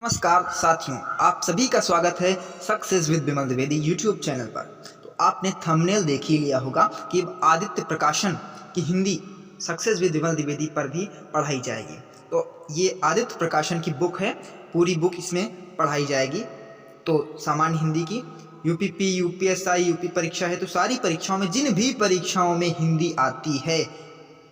नमस्कार साथियों, आप सभी का स्वागत है success with Vimal Dwivedi YouTube channel पर। तो आपने थंबनेल देख ही लिया होगा कि आदित्य प्रकाशन की हिंदी सक्सेस विद विमल द्विवेदी पर भी पढ़ाई जाएगी। तो ये आदित्य प्रकाशन की बुक है, पूरी बुक इसमें पढ़ाई जाएगी। तो सामान्य हिंदी की यूपीपी, यूपीएसआई, यूपी परीक्षा है, तो सारी परीक्षाओं में जिन भी परीक्षाओं में हिंदी आती है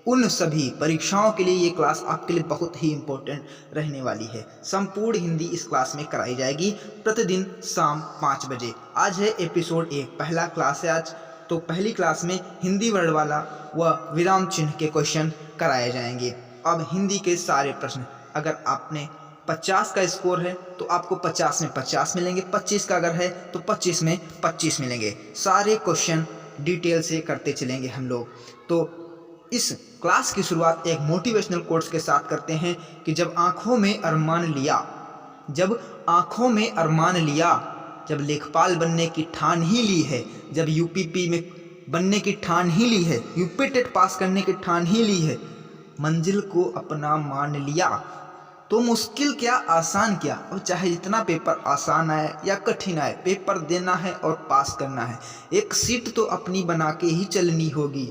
उन सभी परीक्षाओं के लिए ये क्लास आपके लिए बहुत ही इम्पोर्टेंट रहने वाली है। संपूर्ण हिंदी इस क्लास में कराई जाएगी प्रतिदिन शाम 5 बजे। आज है एपिसोड 1, पहला क्लास है आज। तो पहली क्लास में हिंदी वर्णमाला व विराम चिन्ह के क्वेश्चन कराए जाएंगे। अब हिंदी के सारे प्रश्न, अगर आपने 50 का स्कोर है तो आपको 50 में 50 मिलेंगे, 25 का अगर है तो 25 में 25 मिलेंगे। सारे क्वेश्चन डिटेल से करते चलेंगे हम लोग। तो इस क्लास की शुरुआत एक मोटिवेशनल कोट्स के साथ करते हैं कि जब आंखों में अरमान लिया, जब लेखपाल बनने की ठान ही ली है, जब यूपीपी में बनने की ठान ही ली है, यूपी टेट पास करने की ठान ही ली है, मंजिल को अपना मान लिया, तो मुश्किल क्या आसान क्या, और चाहे जितना पेपर आसान आए या कठिन आए, पेपर देना है और पास करना है। एक सीट तो अपनी बना के ही चलनी होगी।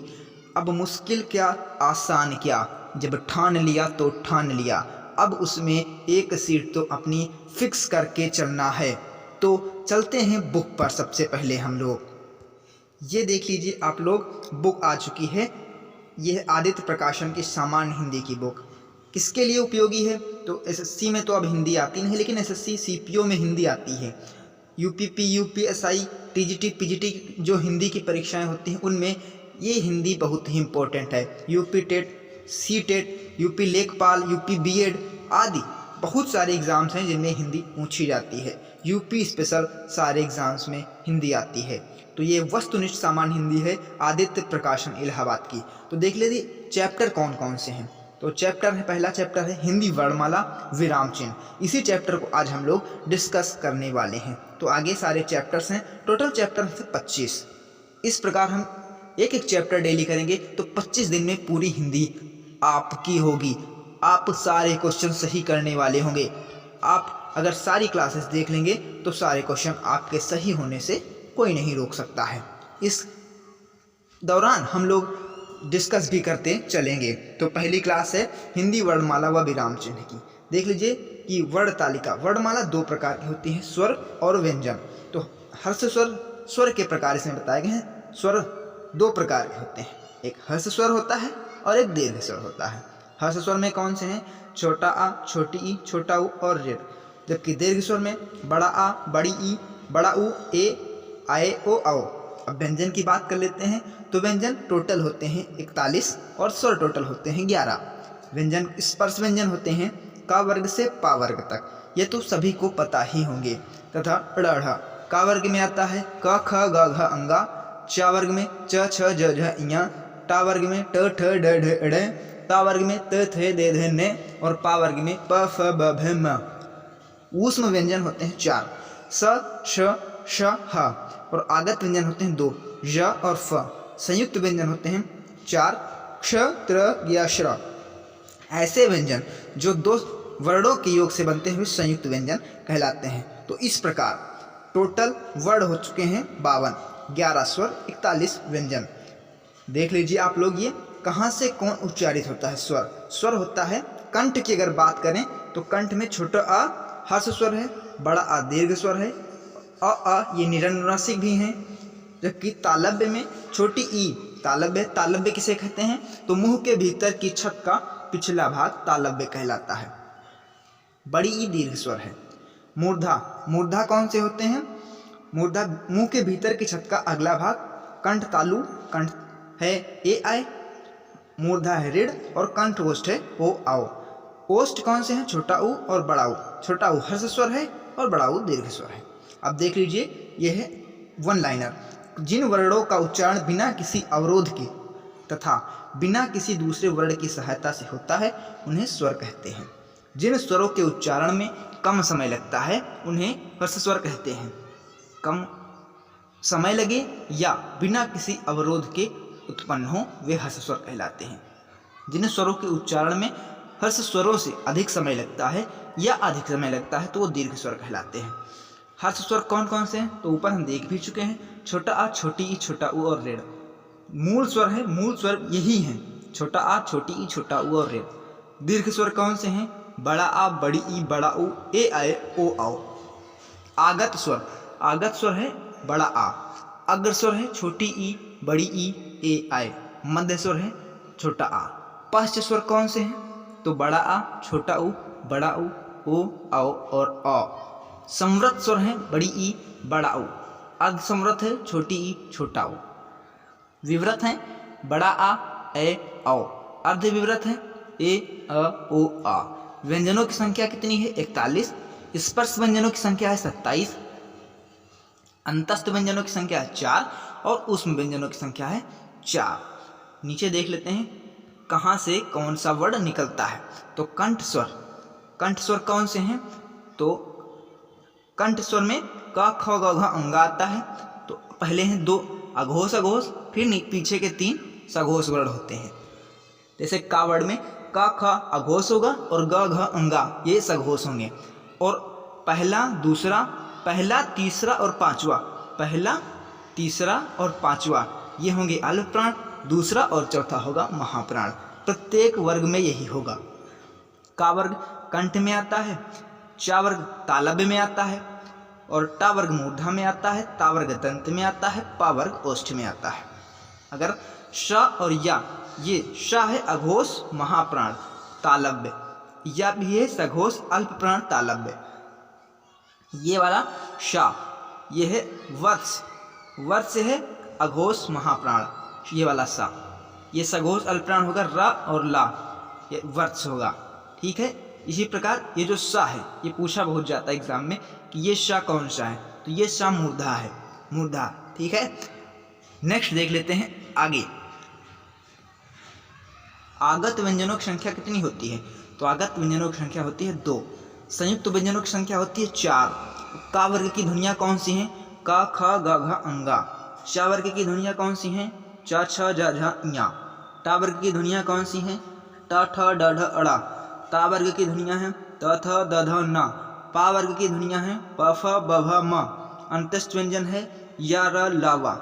अब मुश्किल क्या आसान क्या, जब ठान लिया तो ठान लिया, अब उसमें एक सीट तो अपनी फिक्स करके चलना है। तो चलते हैं बुक पर। सबसे पहले हम लोग ये देख लीजिए, आप लोग बुक आ चुकी है। यह आदित्य प्रकाशन की सामान्य हिंदी की बुक किसके लिए उपयोगी है? तो एसएससी में तो अब हिंदी आती नहीं, लेकिन एसएससी सीपीओ में हिंदी आती है। यूपीपी, यूपीएसआई, टीजीटी, पीजीटी जो हिंदी की परीक्षाएं होती हैं उनमें ये हिंदी बहुत ही इम्पोर्टेंट है। UP TET, C TET, UP Lekhpal, UP BEd आदि बहुत सारे एग्ज़ाम्स हैं जिनमें हिंदी पूछी जाती है। यूपी स्पेशल सारे एग्ज़ाम्स में हिंदी आती है। तो ये वस्तुनिष्ठ सामान्य हिंदी है आदित्य प्रकाशन इलाहाबाद की। तो देख लीजिए चैप्टर कौन कौन से हैं। तो चैप्टर है, पहला चैप्टर है हिंदी वर्णमाला विराम चिन्ह। इसी चैप्टर को आज हम लोग डिस्कस करने वाले हैं। तो आगे सारे चैप्टर्स हैं, टोटल चैप्टर हैं 25। इस प्रकार हम एक एक चैप्टर डेली करेंगे तो 25 दिन में पूरी हिंदी आपकी होगी। आप सारे क्वेश्चन सही करने वाले होंगे। आप अगर सारी क्लासेस देख लेंगे तो सारे क्वेश्चन आपके सही होने से कोई नहीं रोक सकता है। इस दौरान हम लोग डिस्कस भी करते चलेंगे। तो पहली क्लास है हिंदी वर्णमाला व विराम चिन्ह की। देख लीजिए कि वर्ण तालिका, वर्णमाला 2 प्रकार की होती है, स्वर और व्यंजन। तो हर्ष स्वर के प्रकार इसमें बताए गए हैं। स्वर 2 प्रकार के होते हैं, एक हर्ष स्वर होता है और एक दीर्घ स्वर होता है। हर्ष स्वर में कौन से हैं? छोटा आ, छोटी ई, छोटा ऊ और ऋ। जबकि दीर्घ स्वर में बड़ा आ, बड़ी ई, बड़ा ऊ, ए, आए, ओ, आओ। अब व्यंजन की बात कर लेते हैं। तो व्यंजन टोटल होते हैं 41 और स्वर टोटल होते हैं 11। व्यंजन स्पर्श व्यंजन होते हैं का वर्ग से पा वर्ग तक, ये तो सभी को पता ही होंगे। तथा ड़ का वर्ग में आता है क, ख, ग, घ, अंगा। चा वर्ग में च, छ, ज, झ, इया। टा वर्ग में ट, ठ, ड, ढ, ड़। ता वर्ग में त, थ, द, ध, न। और पा वर्ग में प, फ, ब, भ, म। ऊष्म व्यंजन होते हैं 4, स, श, श, ह। और आगत व्यंजन होते हैं 2, ज और फ। संयुक्त व्यंजन होते हैं 4, क्ष, त्र, य, श्र। ऐसे व्यंजन जो 2 वर्णों के योग से बनते हुए संयुक्त व्यंजन कहलाते हैं। तो इस प्रकार टोटल वर्ण हो चुके हैं 52, 11 स्वर, 41 व्यंजन। देख लीजिए आप लोग, ये कहाँ से कौन उच्चारित होता है? स्वर। स्वर होता है कंठ की अगर बात करें तो कंठ में छोटा आ हर्ष स्वर है, बड़ा आ दीर्घ स्वर है, आ ये निरनुनासिक भी हैं। जबकि तालव्य में छोटी ई तालव्य। तालव्य किसे कहते हैं? तो मुंह के भीतर की छत का पिछला भाग तालव्य कहलाता है। बड़ी ई दीर्घ स्वर है। मूर्धा, मूर्धा कौन से होते हैं? मूर्धा मुंह के भीतर की छत का अगला भाग। कंठ तालु, कंठ है ए आए, मूर्धा है ऋण और कंठ ओष्ठ है ओ आओ। ओष्ठ कौन से हैं? छोटा ऊ और बड़ा ऊ। छोटा ऊ हर्ष स्वर है और बड़ा ऊ दीर्घ स्वर है। अब देख लीजिए, यह है वन लाइनर। जिन वर्णों का उच्चारण बिना किसी अवरोध के तथा बिना किसी दूसरे वर्ण की सहायता से होता है उन्हें स्वर कहते हैं। जिन स्वरों के उच्चारण में कम समय लगता है उन्हें हर्ष स्वर कहते हैं। कम समय लगे या बिना किसी अवरोध के उत्पन्न हो वे हर्ष स्वर कहलाते हैं। जिन स्वरों के उच्चारण में हर्ष स्वरों से अधिक समय लगता है या अधिक समय लगता है तो वो दीर्घ स्वर कहलाते हैं। हर्ष स्वर कौन कौन से हैं तो ऊपर हम देख भी चुके हैं, छोटा आ, छोटी ई, छोटा ऊ और रेड़। मूल स्वर है, मूल स्वर यही हैं, छोटा आ, छोटी ई, छोटा ऊ और रेड़। दीर्घ स्वर कौन से हैं, बड़ा आ, बड़ी ई, बड़ा ऊ, ए आए, ओ आओ। आगत स्वर, आगत स्वर है बड़ा आ। अग्र स्वर है छोटी ई, बड़ी ई, ए आए। मध्य स्वर है छोटा आ। पश्च स्वर कौन से हैं तो बड़ा आ, छोटा ऊ, बड़ा ऊ, ओ आओ और औ। संवृत स्वर है बड़ी ई, बड़ा ऊ। अर्ध संवृत है छोटी ई, छोटा ऊ। विवृत है बड़ा आ, ए औ। अर्ध विवृत है ए, अ, ओ, आ। व्यंजनों की संख्या कितनी है 41। स्पर्श व्यंजनों की संख्या है 27। अंतस्थ व्यंजनों की संख्या है 4 और ऊष्म व्यंजनों की संख्या है 4। नीचे देख लेते हैं कहाँ से कौन सा वर्ण निकलता है। तो कंठ स्वर, कंठ स्वर कौन से हैं तो कंठ स्वर में क, ख, ग, घ, अंगा आता है। तो पहले हैं 2 अघोष अघोष, फिर पीछे के 3 सघोष वर्ण होते हैं। जैसे का वर्ण में क, ख अघोष होगा और ग, घ, अंगा ये सघोष होंगे। और पहला, दूसरा, पहला, तीसरा और पांचवा, पहला, तीसरा और पांचवा ये होंगे अल्प प्राण, दूसरा और चौथा होगा महाप्राण। प्रत्येक वर्ग में यही होगा। का वर्ग कंठ में आता है, चा वर्ग तालव्य में आता है और टा वर्ग मूर्धा में आता है, ता वर्ग दंत में आता है, पा वर्ग ओष्ठ में आता है। अगर श और या, ये श है अघोष महाप्राण तालव्य, या भी है सघोष अल्प प्राण तालव्य। ये वाला श ये है वर्ष, वर्ष है अघोष महाप्राण। ये वाला सा ये सघोष अल्प प्राण होगा। र और ला ये वर्ष होगा। ठीक है। इसी प्रकार ये जो सा है ये पूछा बहुत जाता है एग्जाम में कि ये सा कौन सा है तो ये सा मूर्धा है, मूर्धा। ठीक है। नेक्स्ट देख लेते हैं आगे। आगत व्यंजनों की संख्या कितनी होती है तो आगत व्यंजनों की संख्या होती है 2। संयुक्त व्यंजनों की संख्या होती है 4। का वर्ग की ध्वनियाँ कौन सी हैं का, ख, ग, घ, अंगा। चा वर्ग की ध्वनियाँ कौन सी हैं च, छ, ज, झ, ञ। टा वर्ग की ध्वनियाँ कौन सी हैं ट, ठ, ड, ढ, अड़ा। ता वर्ग की ध्वनियाँ हैं त, थ, द, ध, न। पा वर्ग की ध्वनियाँ हैं प, फ, ब, भ, म। अंत्यस्थ व्यंजन है य, र, ल, व।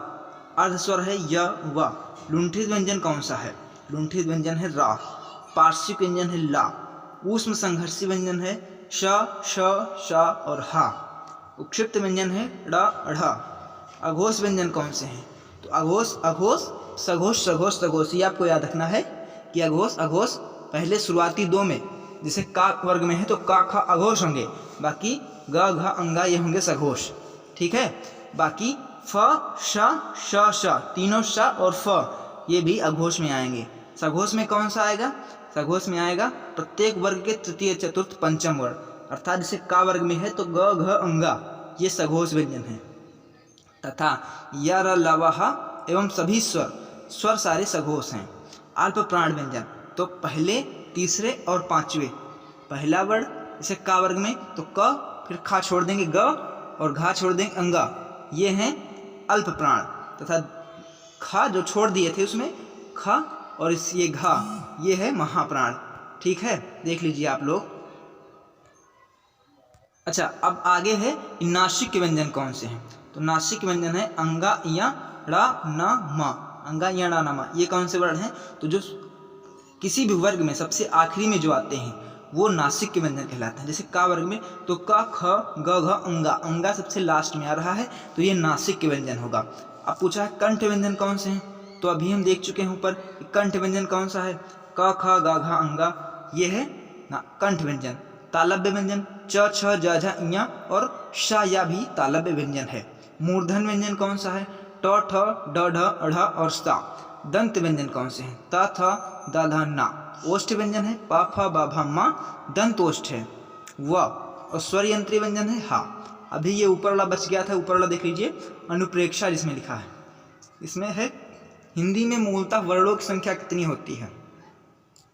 अर्ध स्वर है य, व। लुंठित व्यंजन कौन सा है लुंठित व्यंजन है रा। पार्श्विक व्यंजन है ला। ऊष्म संघर्षी व्यंजन है श, श, श और हा। उक्षिप्त व्यंजन है ड़, ढ़। अघोष व्यंजन कौन से हैं तो अघोष अघोष सघोष सघोष सघोष। ये आपको याद रखना है कि अघोष अघोष पहले शुरुआती 2 में, जैसे का वर्ग में है तो का, ख अघोष होंगे, बाकी ग, घ, अंगा ये होंगे सघोष। ठीक है। बाकी फ, श, श, श तीनों श और फ ये भी अघोष में आएंगे। सघोष में कौन सा आएगा सघोष में आएगा प्रत्येक वर्ग के तृतीय चतुर्थ पंचम वर्ण, अर्थात जैसे का वर्ग में है तो ग, घ, अंगा ये सघोष व्यंजन है। तथा य, र, ल, व, ह एवं सभी स्वर सारे सघोष हैं। अल्प प्राण व्यंजन तो पहले, तीसरे और पांचवे। पहला वर्ण जैसे का वर्ग में तो क, फिर खा छोड़ देंगे ग और घा छोड़ देंगे अंगा, ये हैं अल्प प्राण। तथा खा जो छोड़ दिए थे उसमें ख और इस ये घा ये है महाप्राण। ठीक है। देख लीजिए आप लोग। अच्छा, अब आगे है नासिक के व्यंजन कौन से हैं तो नासिक व्यंजन है अंगा, या, ड़ा, न, म। अंगा, या, ड़ा, न, म ये कौन से वर्ण हैं तो जो किसी भी वर्ग में सबसे आखिरी में जो आते हैं वो नासिक के व्यंजन कहलाते हैं। जैसे का वर्ग में तो क, ख, ग, घ, अंगा, अंगा सबसे लास्ट में आ रहा है तो ये नासिक के व्यंजन होगा। अब पूछा है कंठ व्यंजन कौन से हैं तो अभी हम देख चुके हैं ऊपर कंठ व्यंजन कौन सा है क, ख, ग, घ, अंगा ये है कंठ व्यंजन। तालव्य व्यंजन च, छ, ज, झ, ञ और श या भी तालव्य व्यंजन है। मूर्धन व्यंजन कौन सा है ट, ठ, ड, ढ, अढ़ और सा। दंत व्यंजन कौन से हैं त, थ, द, ध, न। ओष्ठ व्यंजन है प, फ, ब, भ, म दंत ओष्ठ है व। और स्वर यंत्री व्यंजन है हा। अभी ये ऊपर वाला बच गया था, ऊपर वाला देख लीजिए अनुप्रेक्षा जिसमें लिखा है। इसमें है हिंदी में मूलतः वर्णों की संख्या कितनी होती है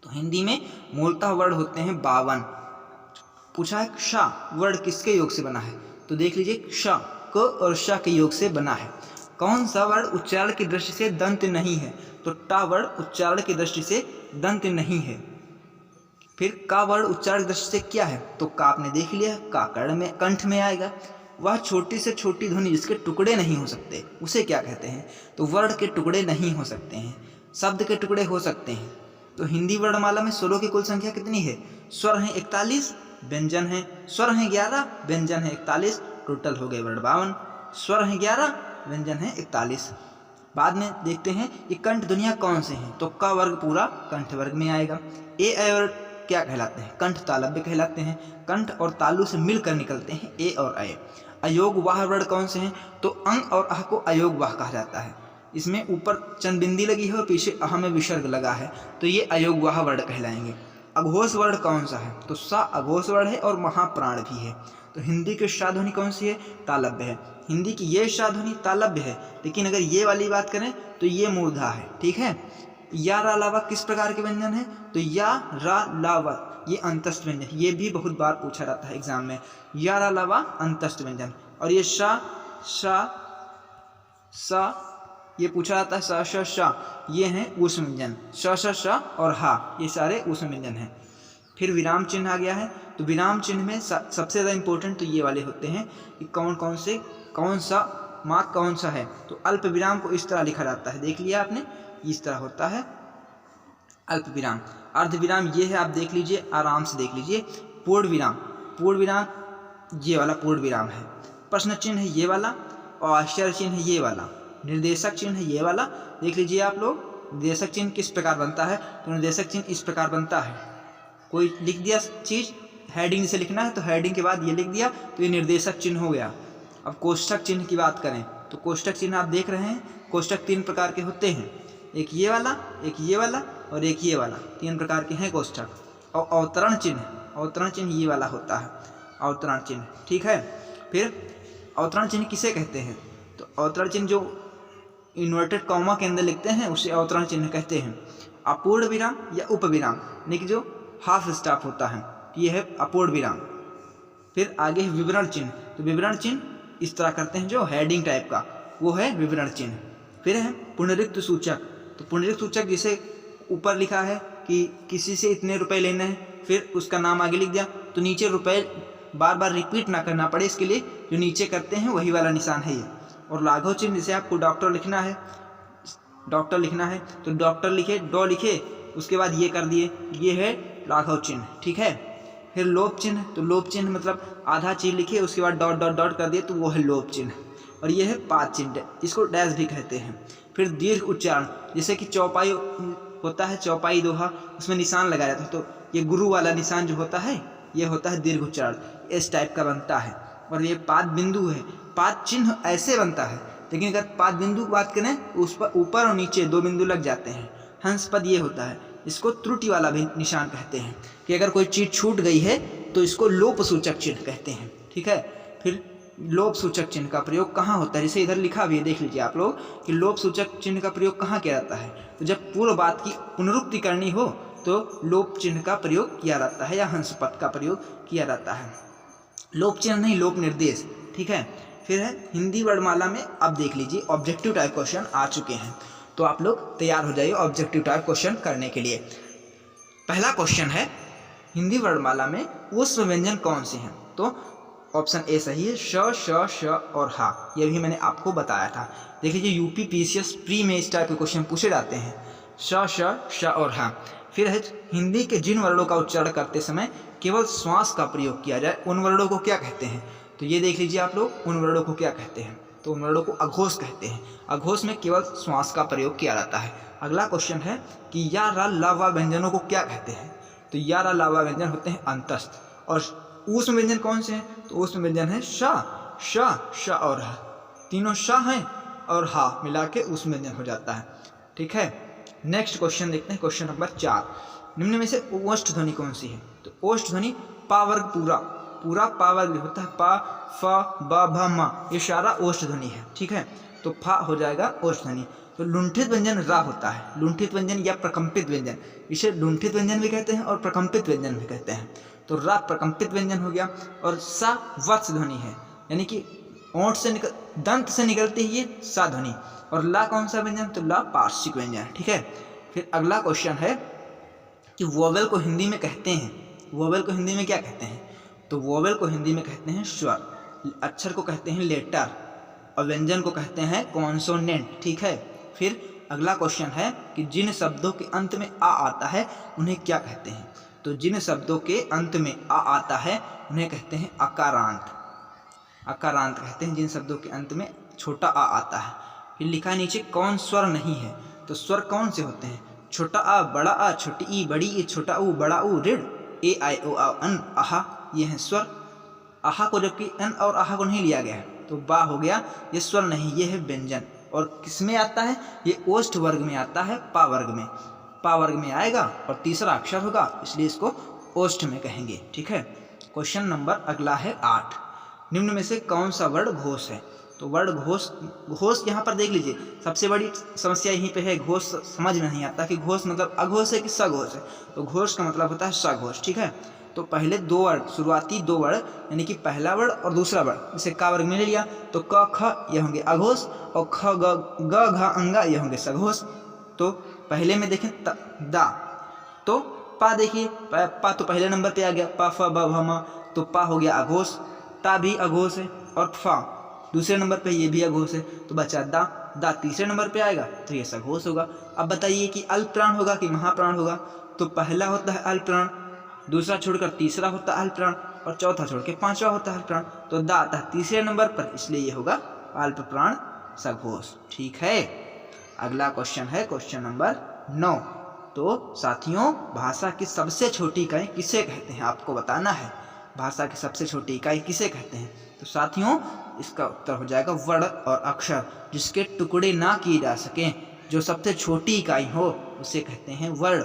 तो हिंदी में मूलतः वर्ण होते हैं 52। पूछा है श वर्ण किसके योग से बना है तो देख लीजिए श क और श के योग से बना है। कौन सा वर्ण उच्चारण की दृष्टि से दंत नहीं है तो टा वर्ण उच्चारण की दृष्टि से दंत नहीं है। फिर का वर्ण उच्चारण दृष्टि से क्या है, तो का आपने देख लिया, का कर्ण में कंठ में आएगा। वह छोटी से छोटी ध्वनि जिसके टुकड़े नहीं हो सकते उसे क्या कहते हैं, तो वर्ण के टुकड़े नहीं हो सकते हैं, शब्द के टुकड़े हो सकते हैं। तो हिंदी वर्णमाला में स्वरों की कुल संख्या कितनी है, स्वर हैं 41, व्यंजन हैं, स्वर हैं 11, व्यंजन हैं 41, टोटल हो गए वर्ण 52। स्वर हैं 11, व्यंजन हैं 41। बाद में देखते हैं कि कंठ ध्वनियाँ कौन से हैं, तो का वर्ग पूरा कंठ वर्ग में आएगा। ए और क्या कहलाते हैं, कंठ तालव्य कहलाते हैं, कंठ और तालु से मिलकर निकलते हैं ए और अय। अयोग वाह वर्ण कौन से हैं, तो अंग और अह को अयोग वाह कहा जाता है। इसमें ऊपर चंद बिंदी लगी है और पीछे अह में विसर्ग लगा है, तो ये अयोग वाह वर्ण कहलाएंगे। अघोष वर्ण कौन सा है, तो सा अघोष वर्ण है और महाप्राण भी है। तो हिंदी की षा ध्वनि कौन सी है, तालव्य है। हिंदी की ये षा ध्वनि तालव्य है, लेकिन अगर ये वाली बात करें तो ये मूर्धा है, ठीक है। या रा लावा किस प्रकार के व्यंजन है, तो या रा लावा ये अंतस्थ व्यंजन, ये भी बहुत बार पूछा जाता है एग्जाम में। या रा लावा अंतस्थ व्यंजन, और ये शा शा सा ये पूछा जाता है, सा श शा ये हैं ऊष्म व्यंजन, श श शा और हा ये सारे ऊष्म व्यंजन हैं। फिर विराम चिन्ह आ गया है, तो विराम चिन्ह में सबसे ज़्यादा इंपॉर्टेंट तो ये वाले होते हैं कि कौन सा मार्क कौन सा है। तो अल्प विराम को इस तरह लिखा जाता है, देख लिया आपने, इस तरह होता है अल्प विराम। अर्ध विराम ये है, आप देख लीजिए, आराम से देख लीजिए। पूर्ण विराम ये वाला पूर्ण विराम है। प्रश्न चिन्ह है ये वाला, और आश्चर्य चिन्ह है ये वाला, निर्देशक चिन्ह है ये वाला। देख लीजिए आप लोग, निर्देशक चिन्ह किस प्रकार बनता है, तो निर्देशक चिन्ह इस प्रकार बनता है। कोई लिख दिया चीज़, हेडिंग से लिखना है तो हेडिंग के बाद ये लिख दिया, तो ये निर्देशक चिन्ह हो गया। अब कोष्ठक चिन्ह की बात करें, तो कोष्ठक चिन्ह आप देख रहे हैं, कोष्ठक 3 प्रकार के होते हैं, एक ये वाला, एक ये वाला और एक ये वाला, 3 प्रकार के हैं कोष्ठक। और अवतरण चिन्ह ये वाला होता है, अवतरण चिन्ह, ठीक है। फिर अवतरण चिन्ह किसे कहते हैं, तो अवतरण चिन्ह जो इन्वर्टेड कॉमा के अंदर लिखते हैं उसे अवतरण चिन्ह कहते हैं। अपूर्ण विराम या उपविराम, यानी कि जो हाफ स्टॉप होता है, ये है अपूर्ण विराम। फिर आगे है विवरण चिन्ह, तो विवरण चिन्ह इस तरह करते हैं जो हेडिंग टाइप का, वो है विवरण चिन्ह। फिर है पुनरुक्त सूचक, तो पुनरुक्त सूचक जिसे ऊपर लिखा है कि किसी से इतने रुपए लेने हैं, फिर उसका नाम आगे लिख दिया, तो नीचे रुपए बार बार रिपीट ना करना पड़े, इसके लिए जो नीचे करते हैं वही वाला निशान है ये। और लाघव चिन्ह, जैसे आपको डॉक्टर लिखना है तो डॉक्टर लिखे, डॉ लिखे, उसके बाद ये कर दिए, ये है लाघव चिन्ह, ठीक है। फिर लोप चिन्ह, तो लोप चिन्ह मतलब आधा चीज लिखे उसके बाद डॉट डॉट डॉट कर दिए, तो वो है लोप चिन्ह। और ये है पाद चिन्ह, इसको डैश भी कहते हैं। फिर दीर्घ उच्चारण, जैसे कि चौपाई होता है, चौपाई दोहा, उसमें निशान लगाया जाता है, तो ये गुरु वाला निशान जो होता है ये होता है दीर्घ उच्चारण, इस टाइप का बनता है। और ये पाद बिंदु है, पाद चिन्ह ऐसे बनता है, लेकिन अगर पाद बिंदु की बात करें तो उस पर ऊपर और नीचे 2 बिंदु लग जाते हैं। हंस पद ये होता है, इसको त्रुटि वाला भी निशान कहते हैं, कि अगर कोई चीज़ छूट गई है तो इसको लोप सूचक चिन्ह कहते हैं, ठीक है। फिर लोप सूचक चिन्ह का प्रयोग कहाँ होता है, जैसे इधर लिखा भी है, देख लीजिए आप लोग कि लोप सूचक चिन्ह का प्रयोग कहाँ किया जाता है, तो जब पूर्व बात की पुनरुक्ति करनी हो तो लोप चिन्ह का प्रयोग किया जाता है, या हंस पद का प्रयोग किया जाता है। लोप चिन्ह नहीं, लोप निर्देश, ठीक है। फिर है हिंदी वर्णमाला में, अब देख लीजिए ऑब्जेक्टिव टाइप क्वेश्चन आ चुके हैं, तो आप लोग तैयार हो जाइए ऑब्जेक्टिव टाइप क्वेश्चन करने के लिए। पहला क्वेश्चन है, हिंदी वर्णमाला में ऊष्म व्यंजन कौन से हैं, तो ऑप्शन ए सही है, श श श और हा, यह भी मैंने आपको बताया था। देख लीजिए यूपी पीसीएस प्री में इस टाइप के क्वेश्चन पूछे जाते हैं, श श श और हा। फिर है हिंदी के जिन वर्णों का उच्चारण करते समय केवल श्वास का प्रयोग किया जाए उन वर्णों को क्या कहते हैं, तो ये देख लीजिए आप लोग, उन वर्णों को क्या कहते हैं, तो उन वर्णों को अघोष कहते हैं। अघोष में केवल श्वास का प्रयोग किया जाता है। अगला क्वेश्चन है कि या रा ला वा व्यंजनों को क्या कहते हैं, तो या रा ला वा व्यंजन होते हैं अंतस्थ। और ऊष्म व्यंजन कौन से हैं, तो ऊष्म व्यंजन है शा श श और ह, तीनों श हैं और हा मिला के ऊष्म व्यंजन हो जाता है, ठीक है। नेक्स्ट क्वेश्चन देखते हैं, क्वेश्चन नंबर 4, निम्न में से ओष्ठ ध्वनि कौन सी है, तो ओष्ठ ध्वनि पा वर्ग पूरा पा वर्ग होता है, पा फ ब भ म, ये सारा ओष्ठ ध्वनि है, ठीक है। तो फा हो जाएगा ओष्ठ ध्वनि। तो लुंठित व्यंजन रा होता है, लुंठित व्यंजन या प्रकंपित व्यंजन, इसे लुंठित व्यंजन भी कहते हैं और प्रकंपित व्यंजन भी कहते हैं। तो रा प्रकंपित व्यंजन हो गया। और सा वत्स ध्वनि है, यानी कि ओंठ से दंत से निकलती है ये सा ध्वनि। और ला कौन सा व्यंजन, तो ला पार्श्विक व्यंजन, ठीक है। फिर अगला क्वेश्चन है कि वोवेल को हिंदी में कहते हैं, वोवेल को हिंदी में क्या कहते हैं? तो वोवेल को हिंदी में कहते हैं स्वर, अक्षर को कहते हैं लेटर और व्यंजन को कहते हैं कॉन्सोनेंट। ठीक है। फिर अगला क्वेश्चन है कि जिन शब्दों के अंत में आ आता है उन्हें क्या कहते हैं? तो जिन शब्दों के अंत में आ आता है उन्हें कहते हैं अकारांत। अकारांत कहते हैं जिन शब्दों के अंत में छोटा आ आता है। फिर लिखा नीचे कौन स्वर नहीं है? तो स्वर कौन से होते हैं? छोटा आ, बड़ा आ, छोटी ई, बड़ी ई, छोटा ऊ, बड़ा ऊ, ऋण, ए आई ओ आ अन, आहा, ये हैं स्वर। आहा को जबकि अन और आहा को नहीं लिया गया है तो बा हो गया, ये स्वर नहीं, ये है व्यंजन। और किस में आता है? ये ओष्ठ वर्ग में आता है, पा वर्ग में, पा वर्ग में आएगा और तीसरा अक्षर होगा, इसलिए इसको ओष्ठ में कहेंगे। ठीक है। क्वेश्चन नंबर अगला है 8। निम्न में से कौन सा वर्ण घोष है? तो वर्ण घोष, घोष यहाँ पर देख लीजिए, सबसे बड़ी समस्या यहीं पे है, घोष समझ में नहीं आता कि घोष मतलब अघोष है कि सघोष है। तो घोष का मतलब होता है सघोष। ठीक है। तो पहले दो वर्ड, शुरुआती दो वर्ड, यानी कि पहला वर्ड और दूसरा वर्ड, जैसे का वर्ग में ले लिया तो क ख ये होंगे अघोष और ख ग घ अंगा ये होंगे सघोष। तो पहले में देखें दा, तो पा देखिए, पा तो पहले नंबर पे आ गया, पा फ ब भ म, तो पा हो गया अघोष, ता भी अघोष है और फा दूसरे नंबर पे ये भी अघोष है, तो बचा दा, दा तीसरे नंबर पे आएगा तो ये सघोष होगा। अब बताइए कि अल्प प्राण होगा कि महाप्राण होगा? तो पहला होता है अल्प प्राण, दूसरा छोड़कर तीसरा होता है अल्प प्राण और चौथा छोड़ के पांचवा होता है अल्प प्राण। तो दा आता है तीसरे नंबर पर, इसलिए ये होगा अल्प प्राण सघोष। ठीक है। अगला क्वेश्चन है क्वेश्चन नंबर 9। तो साथियों, भाषा की सबसे छोटी इकाई किसे कहते हैं? आपको बताना है भाषा की सबसे छोटी इकाई किसे कहते हैं। तो साथियों, इसका उत्तर हो जाएगा वर्ण और अक्षर, जिसके टुकड़े ना किए जा सकें, जो सबसे छोटी इकाई हो उसे कहते हैं वर्ण।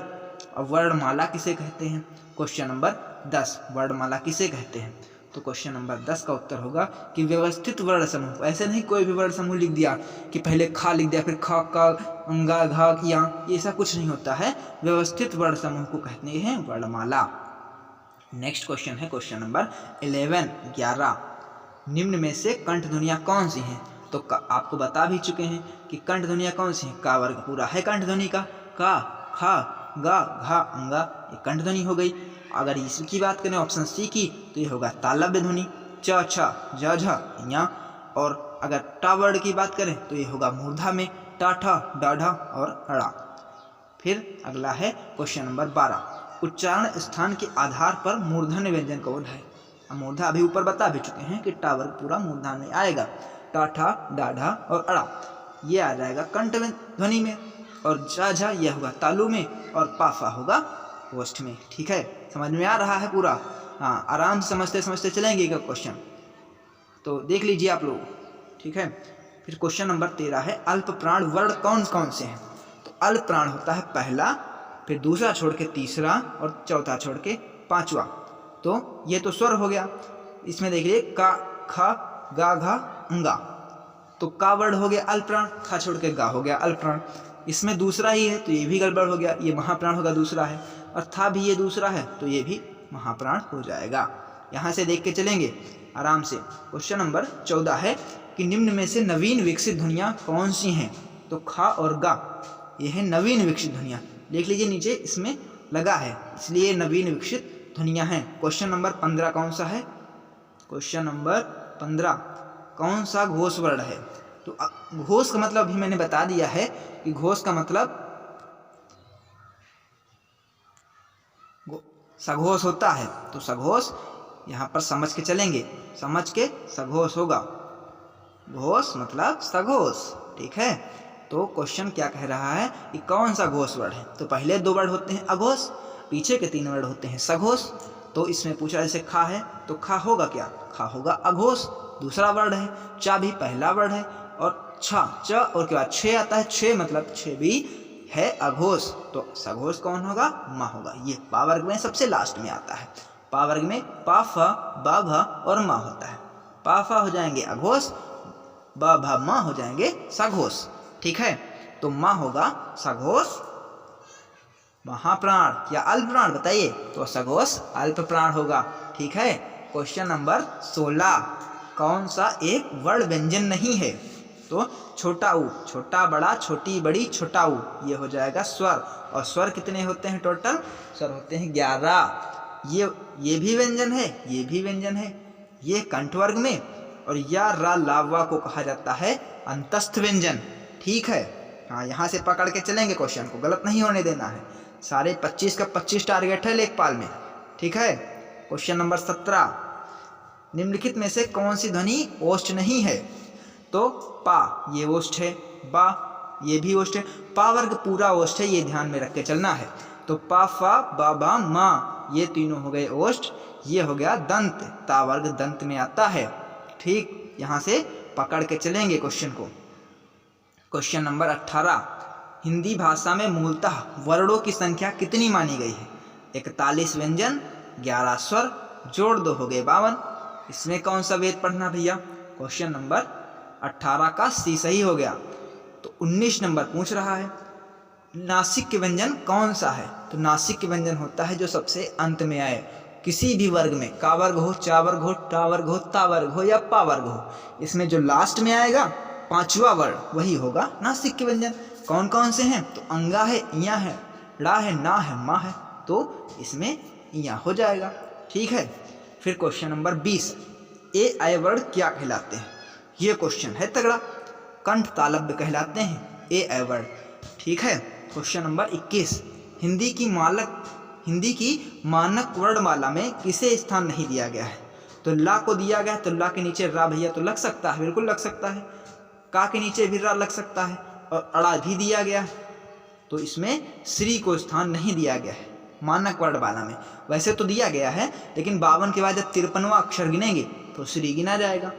और वर्णमाला किसे कहते हैं? क्वेश्चन नंबर 10, वर्णमाला किसे कहते हैं? तो क्वेश्चन नंबर 10 का उत्तर होगा कि व्यवस्थित वर्ण समूह। ऐसे नहीं कोई भी वर्ण समूह लिख दिया कि पहले खा लिख दिया फिर ख का अंगा घा किया, ऐसा कुछ नहीं होता है। व्यवस्थित वर्ण समूह को कहते हैं वर्णमाला। नेक्स्ट क्वेश्चन है क्वेश्चन नंबर 11। निम्न में से कंठ ध्वनियाँ कौन सी हैं? तो आपको बता भी चुके हैं कि कंठ ध्वनियाँ कौन सी हैं। का वर्ग पूरा है कंठ ध्वनि का, का, खा, गा, घा, अंगा, ये कंठ ध्वनि हो गई। अगर इसकी बात करें ऑप्शन सी की तो ये होगा तालव्य ध्वनि, च, छ, ज, झ, ञ। और अगर टा वर्ड की बात करें तो ये होगा मूर्धा में, टा, ठा, डा, ढा और अड़ा। फिर अगला है क्वेश्चन नंबर 12। उच्चारण स्थान के आधार पर मूर्धन्य व्यंजन कौन है? मूर्धा अभी ऊपर बता भी चुके हैं कि टा वर्ग पूरा मूर्धा में आएगा, टा, ठा, डा, ढा और अड़ा ये आ जाएगा कंठ ध्वनि में, और झा झा यह होगा तालु में, और पाफा होगा ओष्ठ में। ठीक है। समझ में आ रहा है पूरा? हाँ, आराम से समझते समझते चलेंगे का क्वेश्चन, तो देख लीजिए आप लोग। ठीक है। फिर क्वेश्चन नंबर 13 है अल्प प्राण वर्ण कौन कौन से हैं? तो अल्प प्राण होता है पहला, फिर दूसरा छोड़ के तीसरा और चौथा छोड़ के पांचवा। तो ये तो स्वर हो गया। इसमें देखिए का, खा, गा, घा, अंगा, तो का वर्ड हो गया अल्प प्राण, खा छोड़ के गा हो गया अल्प प्राण। इसमें दूसरा ही है तो ये भी गड़बड़ हो गया, ये महाप्राण होगा दूसरा है, और था भी ये दूसरा है तो ये भी महाप्राण हो जाएगा। यहाँ से देख के चलेंगे आराम से। क्वेश्चन नंबर 14 है कि निम्न में से नवीन विकसित ध्वनियाँ कौन सी हैं? तो खा और गा ये है नवीन विकसित ध्वनियाँ। देख लीजिए नीचे इसमें लगा है, इसलिए नवीन विकसित ध्वनियाँ हैं। क्वेश्चन नंबर 15 कौन सा है? क्वेश्चन नंबर 15 कौन सा घोष वर्ण है? तो घोष का मतलब भी मैंने बता दिया है कि घोष का मतलब सघोष होता है। तो सघोष यहाँ पर समझ के चलेंगे, समझ के सघोष होगा, घोष मतलब सघोष। ठीक है। तो क्वेश्चन क्या कह रहा है कि कौन सा घोष वर्ण है? तो पहले दो वर्ड होते हैं अघोष, पीछे के 3 वर्ड होते हैं सघोष। तो इसमें पूछा जैसे खा है तो खा होगा क्या? खा होगा अघोष, दूसरा वर्ड है। चा भी पहला वर्ड है, और छा, च और के बाद छे आता है, छे मतलब छे भी है अघोष। तो सघोष कौन होगा? माँ होगा। ये पा वर्ग में सबसे लास्ट में आता है। पा वर्ग में पा, फ, बा, भ और माँ होता है। पा, फ हो जाएंगे अघोष, बा, भ, माँ हो जाएंगे सघोष। ठीक है। तो माँ होगा सघोष, महाप्राण या अल्प प्राण बताइए? तो सघोष अल्प प्राण होगा। ठीक है। क्वेश्चन नंबर 16 कौन सा एक वर्ण व्यंजन नहीं है? तो छोटा ऊ, छोटा बड़ा, छोटी बड़ी, छोटा ऊ, ये हो जाएगा स्वर। और स्वर कितने होते हैं टोटल? स्वर होते हैं 11। ये भी व्यंजन है, ये भी व्यंजन है, ये कंठ वर्ग में। और या रा लावा को कहा जाता है अंतस्थ व्यंजन। ठीक है, हाँ, यहाँ से पकड़ के चलेंगे, क्वेश्चन को गलत नहीं होने देना है। सारे 25 का 25 टारगेट है लेखपाल में। ठीक है, क्वेश्चन नंबर 17, निम्नलिखित में से कौन सी ध्वनि ओष्ठ नहीं है? तो पा, ये ओष्ठ है, बा, ये भी ओष्ठ है, पा वर्ग पूरा ओष्ठ है, ये ध्यान में रख के चलना है। तो पा, फा, बा, बा, मा, ये तीनों हो गए ओष्ठ। ये हो गया दंत, ता वर्ग दंत में आता है। ठीक, यहाँ से पकड़ के चलेंगे क्वेश्चन को। क्वेश्चन नंबर 18, हिंदी भाषा में मूलतः वर्णों की संख्या कितनी मानी गई है? 41 व्यंजन, 11 स्वर, जोड़ 2 हो गए 52। इसमें कौन सा वेद पढ़ना भैया? क्वेश्चन नंबर 18 का सी सही हो गया। तो 19 नंबर पूछ रहा है, नासिक के व्यंजन कौन सा है? तो नासिक के व्यंजन होता है जो सबसे अंत में आए, किसी भी वर्ग में, का वर्ग हो, चा वर्ग हो, टा वर्ग हो, ता वर्ग हो या पा वर्ग हो, इसमें जो लास्ट में आएगा 5वां वर्ण, वही होगा नासिक के व्यंजन। कौन कौन से हैं? तो अंगा है, इया है, ड़ा है, ना है, मा है, तो इसमें इया हो जाएगा। ठीक है, फिर क्वेश्चन नंबर 20, ए आय वर्ण क्या कहलाते हैं? ये क्वेश्चन है तगड़ा, कंठ तालव्य कहलाते हैं ए आय वर्ण। ठीक है, क्वेश्चन नंबर 21, हिंदी की मानक वर्णमाला में किसे स्थान नहीं दिया गया है? तो ला को दिया गया है, तो ला के नीचे रा भैया तो लग सकता है, बिल्कुल लग सकता है। का के नीचे भी रा लग सकता है, और अड़ा भी दिया गया है, तो इसमें श्री को स्थान नहीं दिया गया है मानक वर्णमाला में। वैसे तो दिया गया है, लेकिन 52 के बाद जब 53वां अक्षर गिनेंगे तो श्री गिना जाएगा।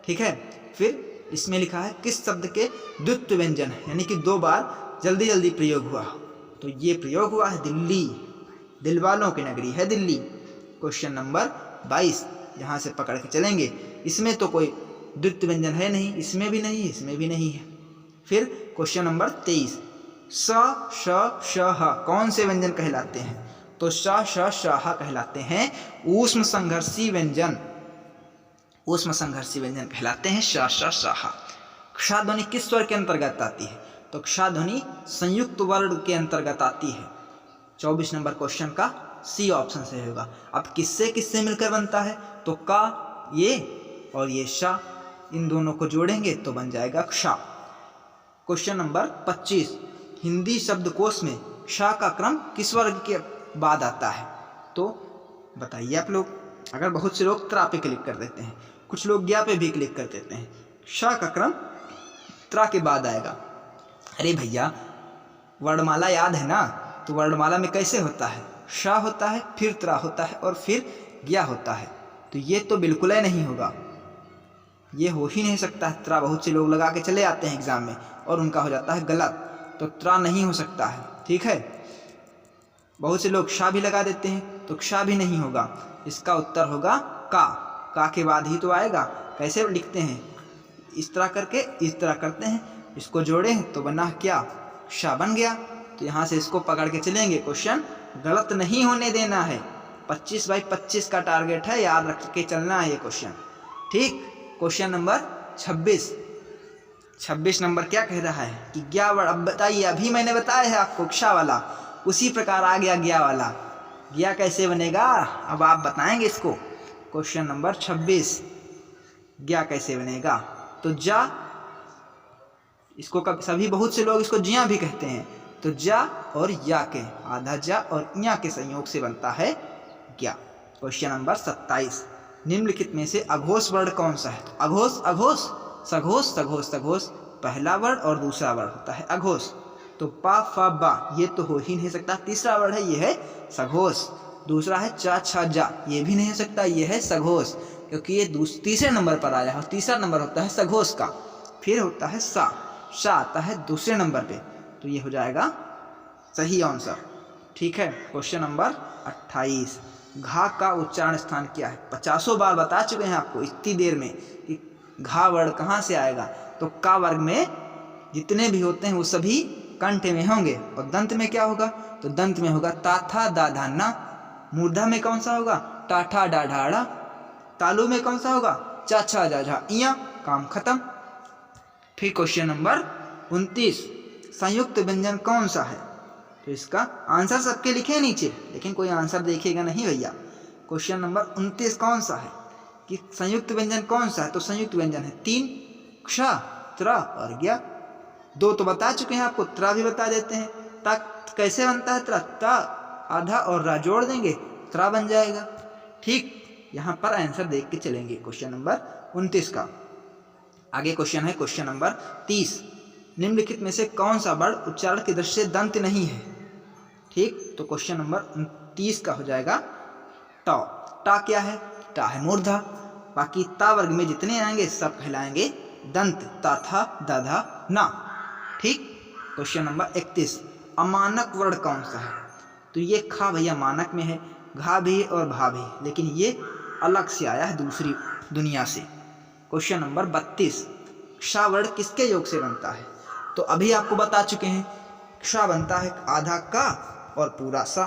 ठीक है, फिर इसमें लिखा है किस शब्द के द्वित्व व्यंजन है, यानी कि 2 बार जल्दी जल्दी प्रयोग हुआ? तो ये प्रयोग हुआ है दिल्ली, दिल वालों की नगरी है दिल्ली। क्वेश्चन नंबर 22, यहाँ से पकड़ के चलेंगे, इसमें तो कोई द्वित्व व्यंजन है नहीं, इसमें भी नहीं, इसमें भी नहीं है। फिर क्वेश्चन नंबर 23, स, श, श, ह कौन से व्यंजन कहलाते हैं? तो श, श, श, ह कहलाते हैं ऊष्म संघर्षी व्यंजन, ऊष्म संघर्षी व्यंजन कहलाते हैं श, श, श, ह। क्ष ध्वनि किस स्वर के अंतर्गत आती है? तो क्ष ध्वनि संयुक्त वर्ण के अंतर्गत आती है। 24 नंबर क्वेश्चन का सी ऑप्शन से होगा। अब किससे किससे मिलकर बनता है? तो का, ये और ये शा, इन दोनों को जोड़ेंगे तो बन जाएगाक्षा। क्वेश्चन नंबर 25, हिंदी शब्दकोश में क्षा का क्रम किस वर्ग के बाद आता है? तो बताइए आप लोग। अगर बहुत से लोग त्रा पे क्लिक कर देते हैं, कुछ लोग ज्ञा पे भी क्लिक कर देते हैं, क्षा का क्रम त्रा के बाद आएगा। अरे भैया, वर्णमाला याद है ना? तो वर्णमाला में कैसे होता है? शा होता है, फिर त्रा होता है और फिर ज्ञा होता है। तो ये तो बिल्कुल ही नहीं होगा, ये हो ही नहीं सकता है। त्रा बहुत से लोग लगा के चले आते हैं एग्जाम में और उनका हो जाता है गलत, तो त्रा नहीं हो सकता है। ठीक है, बहुत से लोग शा भी लगा देते हैं, तो क्षा भी नहीं होगा। इसका उत्तर होगा का के बाद ही तो आएगा। कैसे लिखते हैं? इस तरह करके, इस तरह करते हैं, इसको जोड़े तो बना क्या? क्षा बन गया। तो यहाँ से इसको पकड़ के चलेंगे, क्वेश्चन गलत नहीं होने देना है। 25/25 का टारगेट है, याद रख के चलना है ये क्वेश्चन। ठीक, क्वेश्चन नंबर 26 नंबर क्या कह रहा है कि ज्ञा वर्ण। अब बताइए, अभी मैंने बताया है आपको क्षा वाला, उसी प्रकार आ गया ज्ञा वाला। ज्ञा कैसे बनेगा अब आप बताएंगे इसको। क्वेश्चन नंबर 26, ज्ञा कैसे बनेगा? तो जा, इसको कब सभी बहुत से लोग इसको जिया भी कहते हैं। तो जा और या के, आधा जा और या के संयोग से बनता है ज्ञा। क्वेश्चन नंबर 27, निम्नलिखित में से अघोष वर्ण कौन सा है? तो अघोष, अघोष, सघोष, सघोष, सघोष, पहला वर्ण और दूसरा वर्ण होता है अघोष। तो पा, फा, बा, ये तो हो ही नहीं सकता। तीसरा वर्ण है, ये है सघोष। दूसरा है चा, छा, जा, ये भी नहीं हो सकता, ये है सघोष, क्योंकि ये तीसरे नंबर पर आया है और तीसरा नंबर होता है सघोष का। फिर होता है सा, शा आता है दूसरे नंबर पे, तो ये हो जाएगा सही आंसर। ठीक है, क्वेश्चन नंबर 28, घा का उच्चारण स्थान क्या है? 50 बार बता चुके हैं आपको इतनी देर में कि घा वर्ण कहाँ से आएगा। तो का वर्ग में जितने भी होते हैं वो सभी कंठ में होंगे, और दंत में क्या होगा? तो दंत में होगा ता, था, दा, धा, ना। मूर्धा में कौन सा होगा? टा, ठा, डा, ढा, ड़ा। तालु में कौन सा होगा? चा, छा, जा, झा, इया। काम खत्म। फिर क्वेश्चन नंबर 29, संयुक्त व्यंजन कौन सा है? तो इसका आंसर सबके लिखे नीचे, लेकिन कोई आंसर देखेगा नहीं भैया। क्वेश्चन नंबर 29 कौन सा है कि संयुक्त व्यंजन कौन सा है? तो संयुक्त व्यंजन है 3, क्ष, त्र और ज्ञ। 2 तो बता चुके हैं आपको, त्र भी बता देते हैं। ता कैसे बनता है? त्र, ता आधा और रा जोड़ देंगे, त्र बन जाएगा। ठीक, यहाँ पर आंसर देख के चलेंगे क्वेश्चन नंबर 29 का। आगे क्वेश्चन है क्वेश्चन नंबर 30, निम्नलिखित में से कौन सा वर्ण उच्चारण की दृष्टि से दंत नहीं है? ठीक, तो क्वेश्चन नंबर 29 का हो जाएगा ट। टा क्या है? टा है मूर्धा। बाकी ता वर्ग में जितने आएंगे सब कहलाएंगे दंत, ता, था, दा, धा, ना। ठीक, क्वेश्चन नंबर 31, अमानक वर्ण कौन सा है? तो ये खा भैया मानक में है, घा भी और भा भी, लेकिन ये अलग से आया है दूसरी दुनिया से। क्वेश्चन नंबर 32, क्ष वर्ण किसके योग से बनता है? तो अभी आपको बता चुके हैं, क्ष बनता है आधा का और पूरा सा,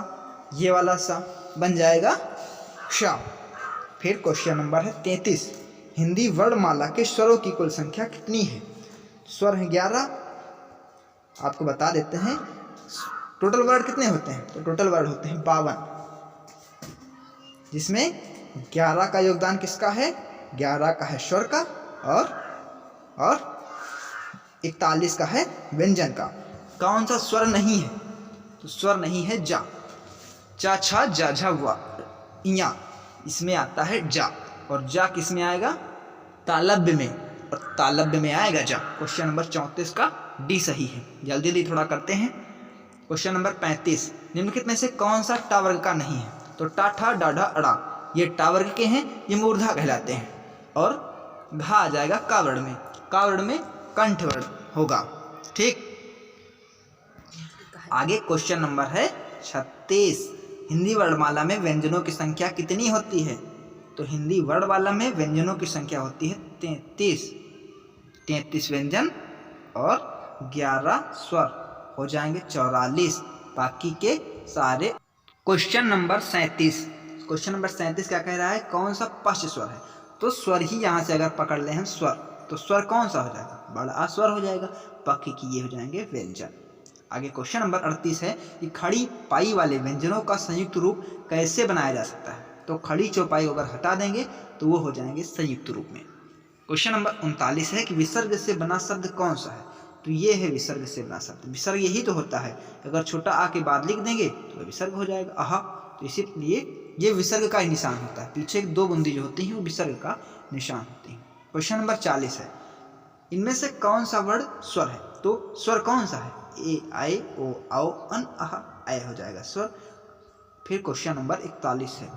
ये वाला सा बन जाएगा क्ष। फिर क्वेश्चन नंबर है 33, हिंदी वर्णमाला के स्वरों की कुल संख्या कितनी है? स्वर है 11, आपको बता देते हैं। टोटल वर्ड कितने होते हैं? तो टोटल वर्ड होते हैं 52, जिसमें 11 का योगदान किसका है? 11 का है स्वर का और 41 का है व्यंजन का। कौन सा स्वर नहीं है? तो स्वर नहीं है जा, चा, छा, जा, झा, वा, इया, इसमें आता है जा। और जा किस में आएगा? तालब्य में, और तालब्य में आएगा जा। क्वेश्चन नंबर 34 का डी सही है। जल्दी जल्दी थोड़ा करते हैं। क्वेश्चन नंबर 35, निम्नलिखित में से कौन सा टा वर्ग का नहीं है? तो टा, ठा, डाढ़ा, अड़ा, ये टा वर्ग के हैं, ये मूर्धा कहलाते हैं। और घा आ जाएगा का वर्ण में, का वर्ण में कंठ वर्ण होगा। ठीक, आगे क्वेश्चन नंबर है 36, हिंदी वर्णमाला में व्यंजनों की संख्या कितनी होती है? तो हिंदी वर्णमाला में व्यंजनों की संख्या होती है 33। 33 व्यंजन और 11 स्वर हो जाएंगे 44, बाकी के सारे। क्वेश्चन नंबर 37, क्वेश्चन नंबर 37 क्या कह रहा है? कौन सा पश्च स्वर है? तो स्वर ही यहाँ से अगर पकड़ ले हम स्वर, तो स्वर कौन सा हो जाएगा? बड़ा स्वर हो जाएगा। बाकी की ये हो जाएंगे व्यंजन। आगे क्वेश्चन नंबर 38 है कि खड़ी पाई वाले व्यंजनों का संयुक्त रूप कैसे बनाया जा सकता है? तो खड़ी चौपाई अगर हटा देंगे तो वो हो जाएंगे संयुक्त रूप में। क्वेश्चन नंबर 39 है कि विसर्ग से बना शब्द कौन सा है? तो ये है विसर्ग से बना शब्द। विसर्ग यही तो होता है, अगर छोटा आ के बाद लिख देंगे तो विसर्ग हो जाएगा आहा। तो इसीलिए ये विसर्ग का ही निशान होता है, पीछे 2 बूंदी जो होती हैं वो विसर्ग का निशान होती हैं। क्वेश्चन नंबर 40 है, इनमें से कौन सा वर्ण स्वर है? तो स्वर कौन सा है? ए, आई, ओ, आओ, अन, आह, आय हो जाएगा स्वर। फिर क्वेश्चन नंबर 41 है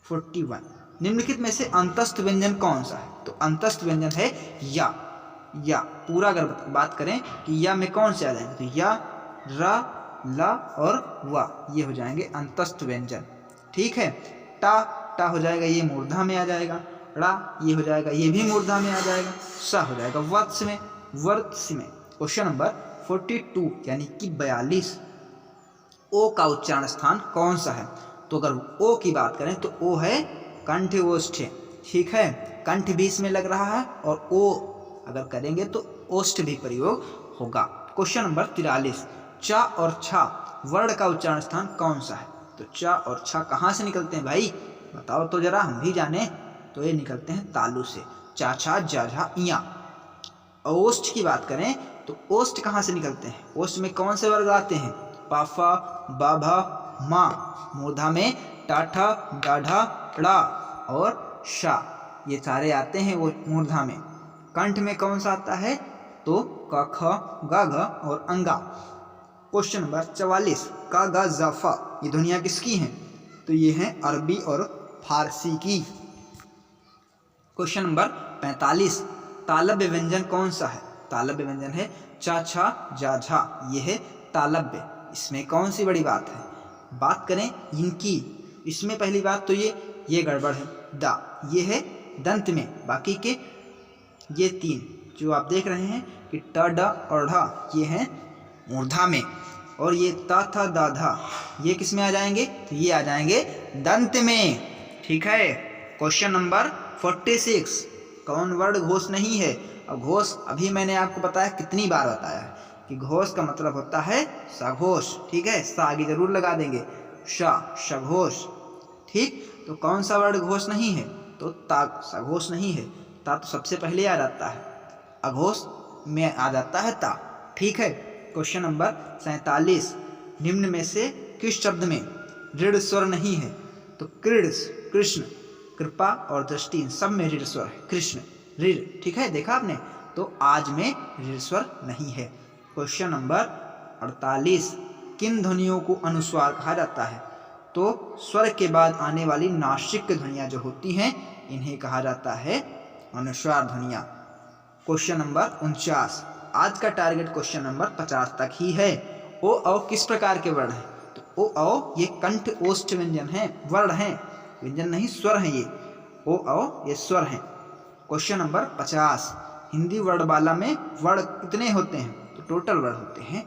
41, निम्नलिखित में से अंतस्थ व्यंजन कौन सा है? तो अंतस्थ व्यंजन है या पूरा अगर बात करें कि या में कौन से आ जाएंगे? तो या, रा, ला और वा, ये हो जाएंगे अंतस्थ व्यंजन। ठीक है, टा हो जाएगा, ये मूर्धा में आ जाएगा। ड़ा ये हो जाएगा, ये भी मूर्धा में आ जाएगा। सा हो जाएगा वर्ष में। क्वेश्चन नंबर 42 यानी कि 42, ओ का उच्चारण स्थान कौन सा है? तो अगर ओ की बात करें तो ओ है कंठ ओष्ठ। ठीक है, कंठ भी इसमें लग रहा है और ओ अगर करेंगे तो ओष्ठ भी प्रयोग होगा। क्वेश्चन नंबर 43, चा और छा वर्ण का उच्चारण स्थान कौन सा है? तो चा और छा कहाँ से निकलते हैं भाई? बताओ तो जरा, हम भी जाने। तो ये निकलते हैं तालु से, चा, छा, जा, झा, इया। ओष्ठ की बात करें तो ओष्ठ कहाँ से निकलते हैं? ओष्ठ में कौन से वर्ग आते हैं? पाफा, बाभा, मा। मूर्धा में टाठा, डाढ़ा, ड़ा और शा, ये सारे आते हैं वो मूर्धा में। कंठ में कौन सा आता है? तो क, ख, ग, घ और अंगा। क्वेश्चन नंबर 44, का, गा, जाफा ये ध्वनियाँ किसकी हैं? तो ये हैं अरबी और फारसी की। क्वेश्चन नंबर 45, तालब्य व्यंजन कौन सा है? तालब्य व्यंजन है चा, छा, जा, झा, ये है तालब्य। इसमें कौन सी बड़ी बात है? बात करें इनकी, इसमें पहली बात तो ये गड़बड़ है, दा ये है दंत में। बाकी के ये 3 जो आप देख रहे हैं कि ट, ड और ढ ये हैं मूर्धा में, और ये ता, था, दा, धा ये किस में आ जाएंगे? तो ये आ जाएंगे दंत में। ठीक है, क्वेश्चन नंबर 46, कौन वर्ण घोष नहीं है? और घोष अभी मैंने आपको बताया कितनी बार बताया है कि घोष का मतलब होता है सघोष। ठीक है, सा आगे जरूर लगा देंगे, सघोष। ठीक, तो कौन सा वर्ड घोष नहीं है? तो ता, सघोष नहीं है। ता तो सबसे पहले आ जाता है, अघोष में आ जाता है ता। ठीक है, क्वेश्चन नंबर 47, निम्न में से किस शब्द में ऋण स्वर नहीं है? तो कृष्ण, कृपा और दृष्टि, इन सब में ऋण स्वर है, कृष्ण ऋण। ठीक है, देखा आपने, तो आज में ऋण स्वर नहीं है। क्वेश्चन नंबर 48, किन ध्वनियों को अनुस्वार कहा जाता है? तो स्वर के बाद आने वाली नासिक ध्वनियां जो होती हैं इन्हें कहा जाता है अनुस्वार ध्वनियां। क्वेश्चन नंबर 49, आज का टारगेट क्वेश्चन नंबर 50 तक ही है। ओ औ किस प्रकार के वर्ण हैं? तो ओ औ ये कंठ ओष्ठ व्यंजन है, वर्ण है, व्यंजन नहीं स्वर है ये। ओ औ ये स्वर हैं। क्वेश्चन नंबर 50, हिंदी वर्णमाला में वर्ण कितने होते हैं? तो टोटल वर्ण होते हैं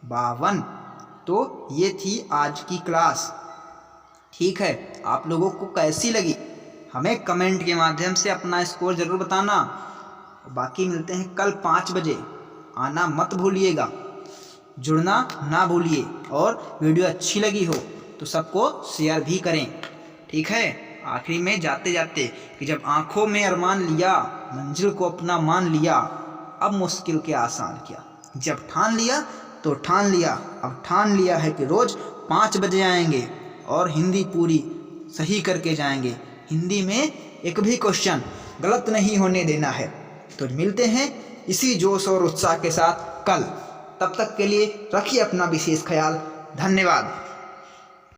52। तो ये थी आज की क्लास। ठीक है, आप लोगों को कैसी लगी हमें कमेंट के माध्यम से अपना स्कोर जरूर बताना। बाकी मिलते हैं कल 5 बजे, आना मत भूलिएगा, जुड़ना ना भूलिए, और वीडियो अच्छी लगी हो तो सबको शेयर भी करें। ठीक है, आखिरी में जाते जाते कि जब आंखों में अरमान लिया, मंजिल को अपना मान लिया, अब मुश्किल के आसान किया। जब ठान लिया तो ठान लिया, अब ठान लिया है कि रोज़ 5 बजे आएंगे और हिंदी पूरी सही करके जाएंगे। हिंदी में एक भी क्वेश्चन गलत नहीं होने देना है। तो मिलते हैं इसी जोश और उत्साह के साथ कल। तब तक के लिए रखिए अपना विशेष ख्याल। धन्यवाद।